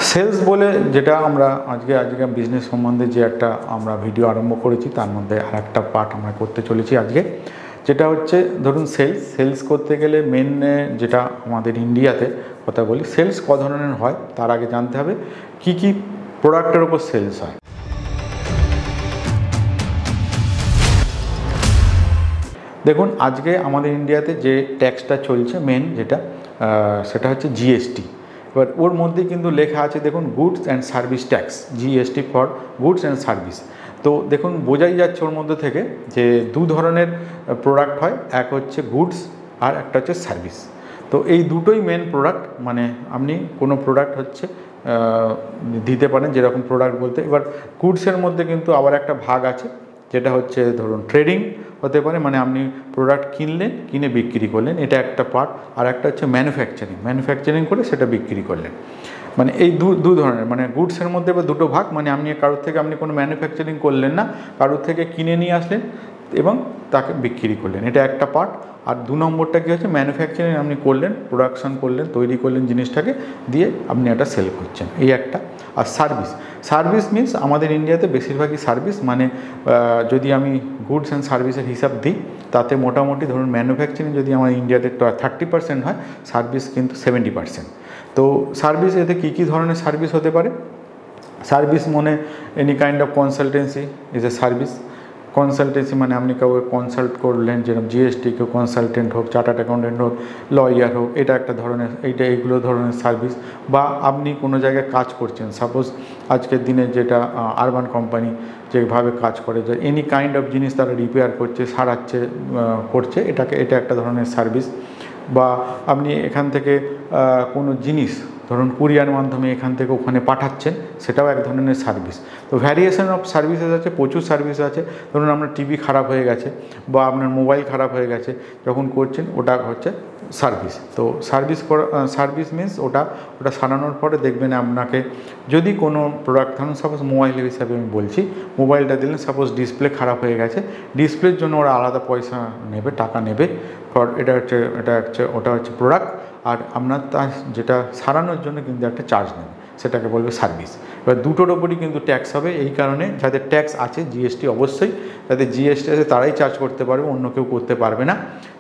Sales বলে যেটা আমরা আজকে বিজনেস সম্বন্ধে যে একটা আমরা ভিডিও আরম্ভ করেছি তার মধ্যে আর একটা পার্ট আমরা করতে চলেছি আজকে, যেটা হচ্ছে ধরুন সেলস করতে গেলে মেন যেটা আমাদের ইন্ডিয়াতে কথা বলি, সেলস ক ধরনের হয় তার আগে জানতে হবে কি কি প্রোডাক্টের উপর সেলস হয়। দেখুন আজকে আমাদের ইন্ডিয়াতে যে ট্যাক্সটা চলছে মেন যেটা সেটা হচ্ছে জিএসটি। এবার ওর মধ্যে কিন্তু লেখা আছে দেখুন goods and service tax, GST for goods and service. তো দেখুন বোঝাই যাচ্ছে ওর মধ্যে থেকে যে দু ধরনের প্রোডাক্ট হয়, এক হচ্ছে গুডস আর একটা হচ্ছে সার্ভিস। তো এই দুটোই মেন প্রোডাক্ট, মানে আপনি কোনো প্রোডাক্ট হচ্ছে দিতে পারেন, যেরকম প্রোডাক্ট বলতে এবার গুডসের মধ্যে কিন্তু আবার একটা ভাগ আছে যেটা হচ্ছে ধরুন ট্রেডিং হতে পারে, মানে আপনি প্রোডাক্ট কিনলেন কিনে বিক্রি করলেন, এটা একটা পার্ট। আর একটা হচ্ছে ম্যানুফ্যাকচারিং করে সেটা বিক্রি করলেন। মানে এই দু ধরনের, মানে গুডসের মধ্যে এবার দুটো ভাগ, মানে আপনি কারোর থেকে আপনি কোনো ম্যানুফ্যাকচারিং করলেন না, কারোর থেকে কিনে নিয়ে আসলেন এবং তাকে বিক্রি করলেন, এটা একটা পার্ট। আর দু নম্বরটা কী হচ্ছে ম্যানুফ্যাকচারিং আপনি করলেন, প্রোডাকশন করলেন, তৈরি করলেন জিনিসটাকে, দিয়ে আপনি একটা সেল করছেন, এই একটা। আর সার্ভিস মিনস আমাদের ইন্ডিয়াতে বেশিরভাগই সার্ভিস, মানে যদি আমি গুডস অ্যান্ড সার্ভিসের হিসাব দিই তাতে মোটামুটি ধরুন ম্যানুফ্যাকচারিং যদি আমার ইন্ডিয়াতে 30% হয়, সার্ভিস কিন্তু 70%। তো সার্ভিস এতে কী কী ধরনের সার্ভিস হতে পারে? সার্ভিস মানে any kind of consultancy is a service. Consultancy মানে আপনি কাউকে কনসাল্ট করলেন, যেরকম জিএসটি, কেউ কনসালটেন্ট হোক, চার্টার্ড অ্যাকাউন্টেন্ট হোক, লয়ার হোক, এটা একটা ধরনের, এইগুলো ধরনের সার্ভিস। বা আপনি কোনো জায়গায় কাজ করছেন, সাপোজ আজকের দিনে যেটা আরবান কোম্পানি যেভাবে কাজ করে, যে এনি কাইন্ড অফ জিনিস তারা রিপেয়ার করছে, সারাচ্ছে, করছে, এটা একটা ধরনের সার্ভিস। বা আপনি এখান থেকে কোনো জিনিস ধরুন কুরিয়ার মাধ্যমে এখান থেকে ওখানে পাঠাচ্ছেন, সেটাও এক ধরনের সার্ভিস। তো ভ্যারিয়েশন অফ সার্ভিসেস আছে, প্রচুর সার্ভিস আছে। ধরুন আপনার টিভি খারাপ হয়ে গেছে বা আপনার মোবাইল খারাপ হয়ে গেছে, যখন করছেন ওটা হচ্ছে সার্ভিস। তো সার্ভিস মিনস ওটা সারানোর পরে দেখবেন আপনাকে যদি কোনো প্রোডাক্ট, ধরুন সাপোজ মোবাইলের হিসাবে আমি বলছি, মোবাইলটা দিলেন, সাপোজ ডিসপ্লে খারাপ হয়ে গেছে, ডিসপ্লের জন্য ওরা আলাদা পয়সা নেবে, টাকা নেবে, ওটা হচ্ছে প্রোডাক্ট। আর আপনার তার যেটা সারানোর জন্য কিন্তু একটা চার্জ নেবে, সেটাকে বলবে সার্ভিস। এবার দুটোর ওপরই কিন্তু ট্যাক্স হবে, এই কারণে যাদের ট্যাক্স আছে জিএসটি অবশ্যই, যাদের জিএসটি আছে তারাই চার্জ করতে পারবে, অন্য কেউ করতে পারবে না।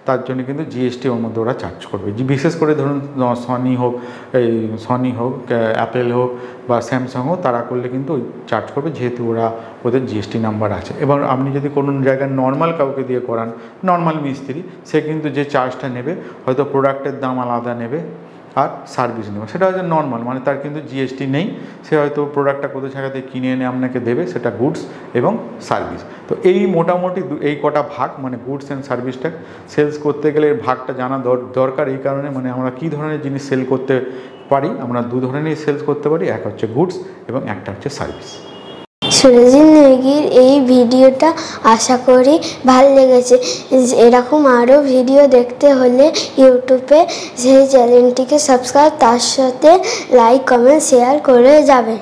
তার জন্য কিন্তু জিএসটি ওর মধ্যে ওরা চার্জ করবে। বিশেষ করে ধরুন সনি হোক, অ্যাপেল হোক বা স্যামসাং হোক, তারা করলে কিন্তু ওই চার্জ করবে, যেহেতু ওদের জিএসটি নাম্বার আছে। এবার আপনি যদি কোনো জায়গায় নর্মাল কাউকে দিয়ে করান, নর্মাল মিস্ত্রি, সে কিন্তু যে চার্জটা নেবে হয়তো প্রোডাক্টের দাম আলাদা নেবে আর সার্ভিস নেবে, সেটা হচ্ছে নর্মাল, মানে তার কিন্তু জিএসটি নেই। সে হয়তো প্রোডাক্টটা কোথাও জায়গাতে কিনে এনে আপনাকে দেবে, সেটা গুডস এবং সার্ভিস। তো এই মোটামুটি এই কটা ভাগ, মানে গুডস অ্যান্ড সার্ভিসটা সেলস করতে গেলে এর ভাগটা জানা দরকার। এই কারণে মানে আমরা কী ধরনের জিনিস সেল করতে পারি, আমরা দু ধরনেরই সেলস করতে পারি, এক হচ্ছে গুডস এবং একটা হচ্ছে সার্ভিস। সুরজিৎ নেগির এই ভিডিওটা আশা করি ভালো লেগেছে। এরকম আরও ভিডিও দেখতে হলে ইউটিউবে সেই চ্যানেলটিকে সাবস্ক্রাইব, তার সাথে লাইক, কমেন্ট, শেয়ার করে যাবেন।